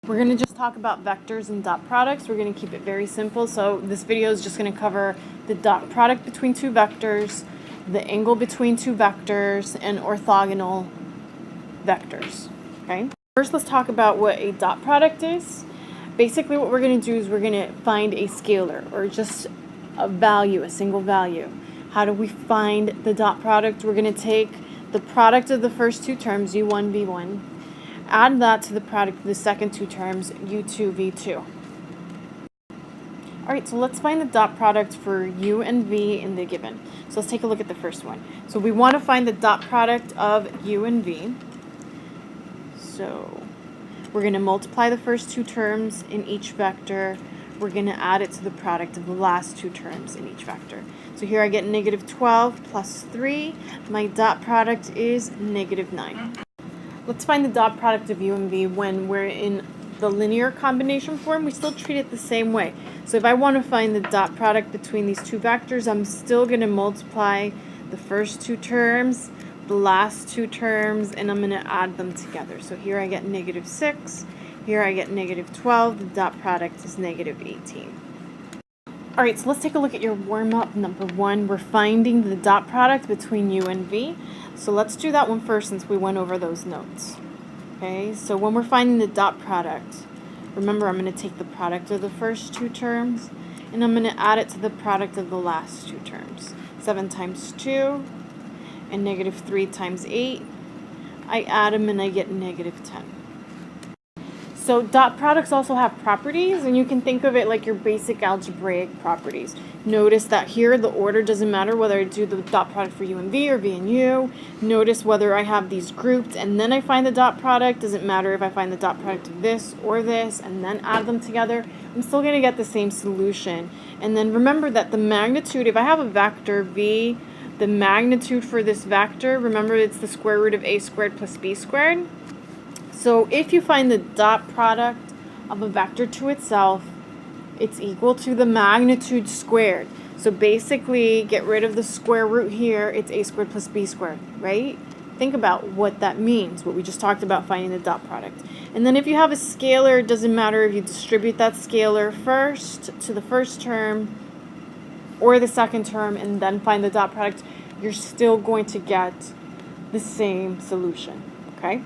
We're going to just talk about vectors and dot products. We're going to keep it very simple. So this video is just going to cover the dot product between two vectors, the angle between two vectors, and orthogonal vectors. Okay. First, let's talk about what a dot product is. Basically, what we're going to do is we're going to find a scalar, or just a value, a single value. How do we find the dot product? We're going to take the product of the first two terms, u1, v1, add that to the product of the second two terms, u2, v2. All right, so let's find the dot product for u and v in the given. So let's take a look at the first one. So we want to find the dot product of u and v. So we're going to multiply the first two terms in each vector. We're going to add it to the product of the last two terms in each vector. So here I get negative 12 plus 3. My dot product is negative 9. Let's find the dot product of u and v when we're in the linear combination form. We still treat it the same way. So if I want to find the dot product between these two vectors, I'm still going to multiply the first two terms, the last two terms, and I'm going to add them together. So here I get negative 6. Here I get negative 12. The dot product is negative 18. All right, so let's take a look at your warm-up number 1. We're finding the dot product between u and v. So let's do that one first since we went over those notes. Okay, so when we're finding the dot product, remember I'm going to take the product of the first two terms and I'm going to add it to the product of the last two terms. 7 times 2 and negative 3 times 8. I add them and I get negative 10. So dot products also have properties, and you can think of it like your basic algebraic properties. Notice that here the order doesn't matter whether I do the dot product for u and v or v and u. Notice whether I have these grouped and then I find the dot product. Doesn't matter if I find the dot product of this or this and then add them together. I'm still going to get the same solution. And then remember that the magnitude, if I have a vector v, the magnitude for this vector, remember it's the square root of a squared plus b squared. So if you find the dot product of a vector to itself, it's equal to the magnitude squared. So basically, get rid of the square root here. It's a squared plus b squared, right? Think about what that means, what we just talked about finding the dot product. And then if you have a scalar, it doesn't matter if you distribute that scalar first to the first term or the second term and then find the dot product, you're still going to get the same solution, okay?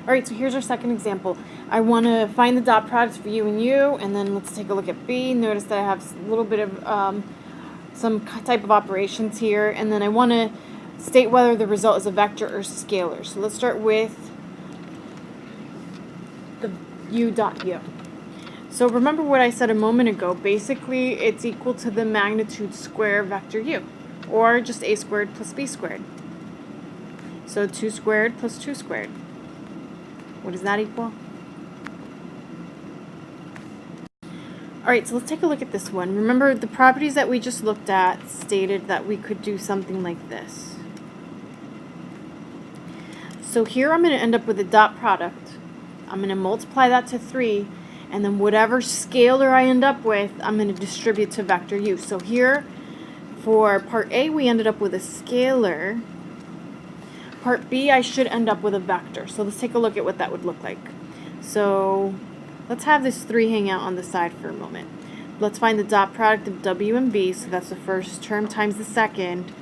All right, so here's our second example. I want to find the dot product for u and u, and then let's take a look at b. Notice that I have a little bit of some type of operations here, and then I want to state whether the result is a vector or scalar. So let's start with the u dot u. So remember what I said a moment ago. Basically, it's equal to the magnitude square vector u, or just a squared plus b squared. So 2 squared plus 2 squared. What does that equal? All right, so let's take a look at this one. Remember, the properties that we just looked at stated that we could do something like this. So here I'm going to end up with a dot product. I'm going to multiply that to 3, and then whatever scalar I end up with, I'm going to distribute to vector u. So here, for part A, we ended up with a scalar. Part B, I should end up with a vector. So let's take a look at what that would look like. So let's have this 3 hang out on the side for a moment. Let's find the dot product of w and v. So that's the first term times the second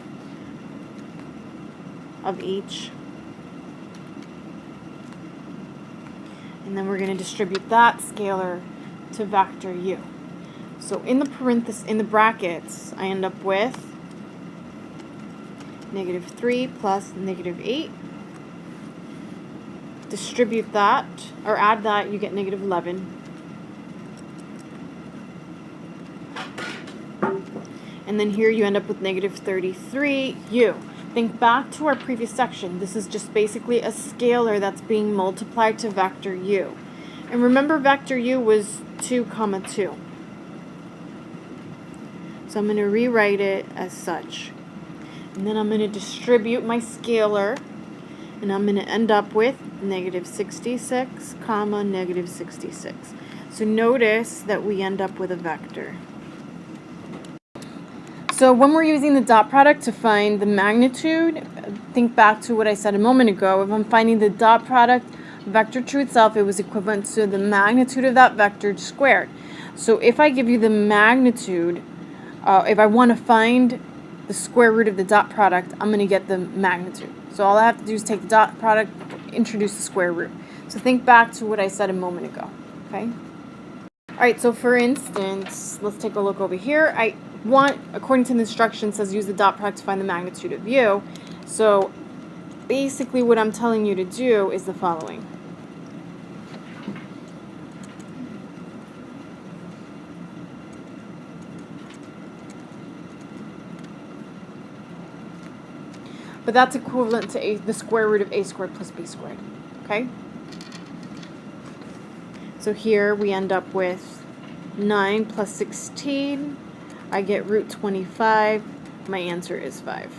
of each. And then we're going to distribute that scalar to vector u. So in the brackets, I end up with negative 3 plus negative 8. Distribute that, or add that, you get negative 11. And then here you end up with negative 33u. Think back to our previous section. This is just basically a scalar that's being multiplied to vector u. And remember vector u was 2, 2. So I'm going to rewrite it as such. And then I'm going to distribute my scalar, and I'm going to end up with negative 66, negative 66. So notice that we end up with a vector. So when we're using the dot product to find the magnitude, think back to what I said a moment ago. If I'm finding the dot product vector to itself, it was equivalent to the magnitude of that vector squared. So if I give you the magnitude, if I want to find the square root of the dot product, I'm going to get the magnitude. So all I have to do is take the dot product, introduce the square root. So think back to what I said a moment ago, okay? All right, so for instance, let's take a look over here. I want, according to the instruction, says use the dot product to find the magnitude of u. So basically what I'm telling you to do is the following. But that's equivalent to the square root of a squared plus b squared, okay? So here we end up with 9 plus 16. I get root 25. My answer is 5.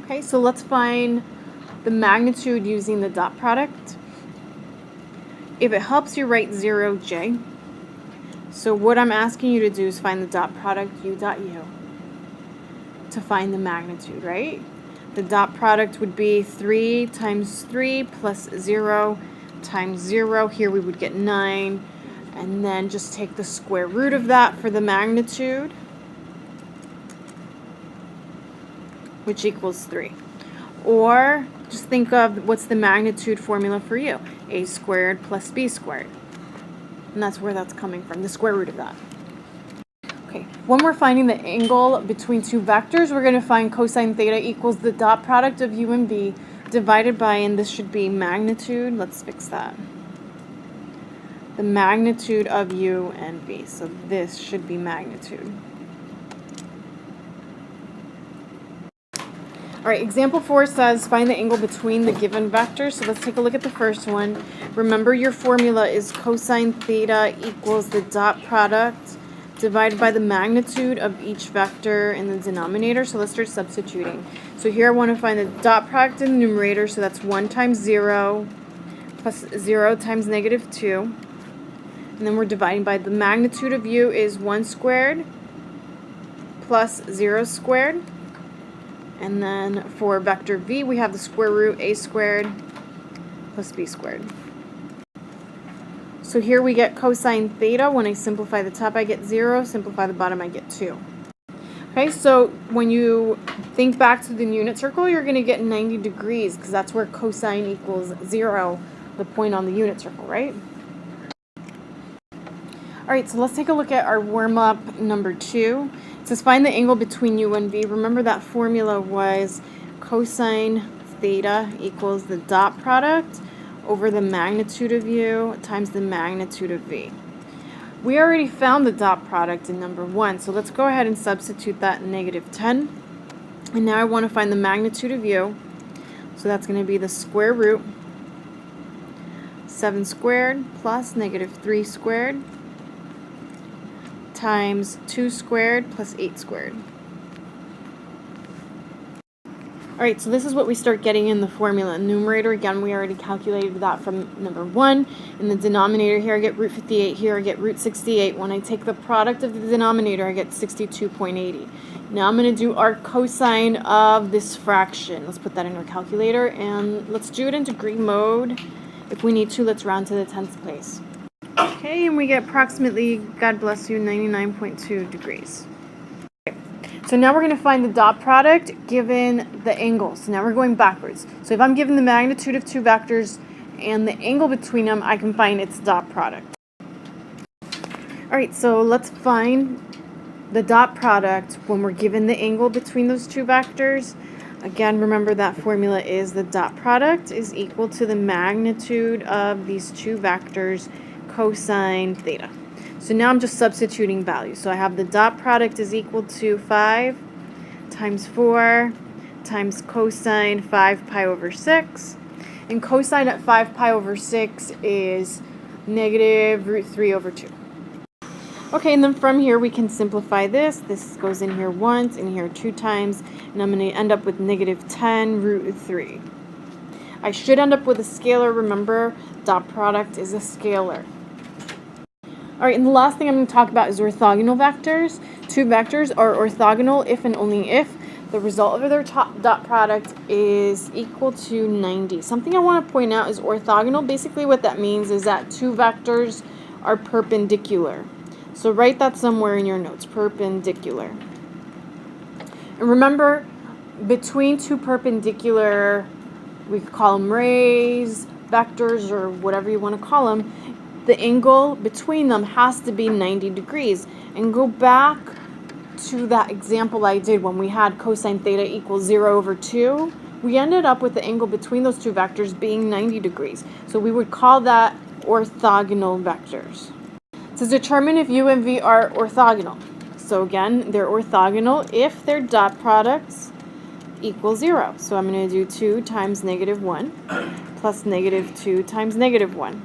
Okay, so let's find the magnitude using the dot product. If it helps you, write 0j. So what I'm asking you to do is find the dot product u dot u to find the magnitude, right? The dot product would be 3 times 3 plus 0 times 0. Here we would get 9. And then just take the square root of that for the magnitude, which equals 3. Or just think of what's the magnitude formula for u? A squared plus b squared. And that's where that's coming from, the square root of that. Okay, when we're finding the angle between two vectors, we're going to find cosine theta equals the dot product of u and v divided by, and this should be magnitude. Let's fix that. The magnitude of u and v. So this should be magnitude. All right, example 4 says find the angle between the given vectors. So let's take a look at the first one. Remember, your formula is cosine theta equals the dot product divided by the magnitude of each vector in the denominator. So let's start substituting. So here I want to find the dot product in the numerator. So that's 1 times 0 plus 0 times negative 2. And then we're dividing by the magnitude of u is 1 squared plus 0 squared. And then for vector v, we have the square root a squared plus b squared. So here we get cosine theta. When I simplify the top, I get 0. Simplify the bottom, I get 2. Okay, so when you think back to the unit circle, you're going to get 90 degrees because that's where cosine equals 0, the point on the unit circle, right? All right, so let's take a look at our warm-up number 2. It says find the angle between u and v. Remember that formula was cosine theta equals the dot product over the magnitude of u times the magnitude of v. We already found the dot product in number 1, so let's go ahead and substitute that in negative 10. And now I want to find the magnitude of u. So that's going to be the square root 7 squared plus negative 3 squared times 2 squared plus 8 squared. Alright, so this is what we start getting in the formula. Numerator, again, we already calculated that from number 1. In the denominator, here I get root 58, here I get root 68. When I take the product of the denominator, I get 62.80. Now I'm going to do our cosine of this fraction. Let's put that in our calculator, and let's do it in degree mode. If we need to, let's round to the 10th place. Okay, and we get approximately, God bless you, 99.2 degrees. Okay. So now we're going to find the dot product given the angle. So now we're going backwards. So if I'm given the magnitude of two vectors and the angle between them, I can find its dot product. Alright, so let's find the dot product when we're given the angle between those two vectors. Again, remember that formula is the dot product is equal to the magnitude of these two vectors cosine theta. So now I'm just substituting values. So I have the dot product is equal to 5 times 4 times cosine 5 pi over 6. And cosine at 5 pi over 6 is negative root 3 over 2. Okay, and then from here we can simplify this. This goes in here once, in here 2 times, and I'm going to end up with negative 10 root 3. I should end up with a scalar. Remember, dot product is a scalar. Alright, and the last thing I'm going to talk about is orthogonal vectors. Two vectors are orthogonal if and only if the result of their dot product is equal to 90. Something I want to point out is orthogonal. Basically what that means is that two vectors are perpendicular. So write that somewhere in your notes, perpendicular. And remember, between two perpendicular, we could call them rays, vectors, or whatever you want to call them, the angle between them has to be 90 degrees. And go back to that example I did when we had cosine theta equals 0 over 2. We ended up with the angle between those two vectors being 90 degrees. So we would call that orthogonal vectors. To determine if u and v are orthogonal. So again, they're orthogonal if their dot products equal 0. So I'm going to do 2 times negative 1 plus negative 2 times negative 1.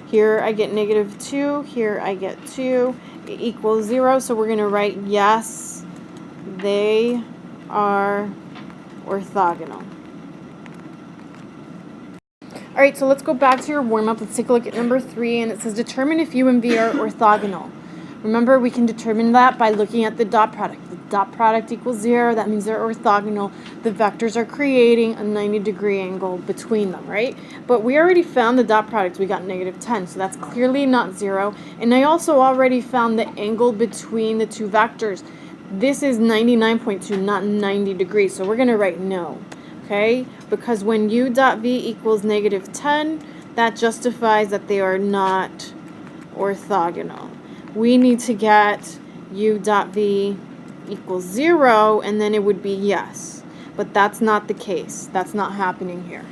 Here I get negative 2, here I get 2, it equals 0. So we're going to write yes, they are orthogonal. Alright, so let's go back to your warm-up. Let's take a look at number 3, and it says determine if u and v are orthogonal. Remember, we can determine that by looking at the dot product. The dot product equals 0, that means they're orthogonal. The vectors are creating a 90-degree angle between them, right? But we already found the dot product. We got negative 10, so that's clearly not 0. And I also already found the angle between the two vectors. This is 99.2, not 90 degrees, so we're going to write no. Okay, because when u dot v equals negative 10, that justifies that they are not orthogonal. We need to get u dot v equals 0, and then it would be yes. But that's not the case. That's not happening here.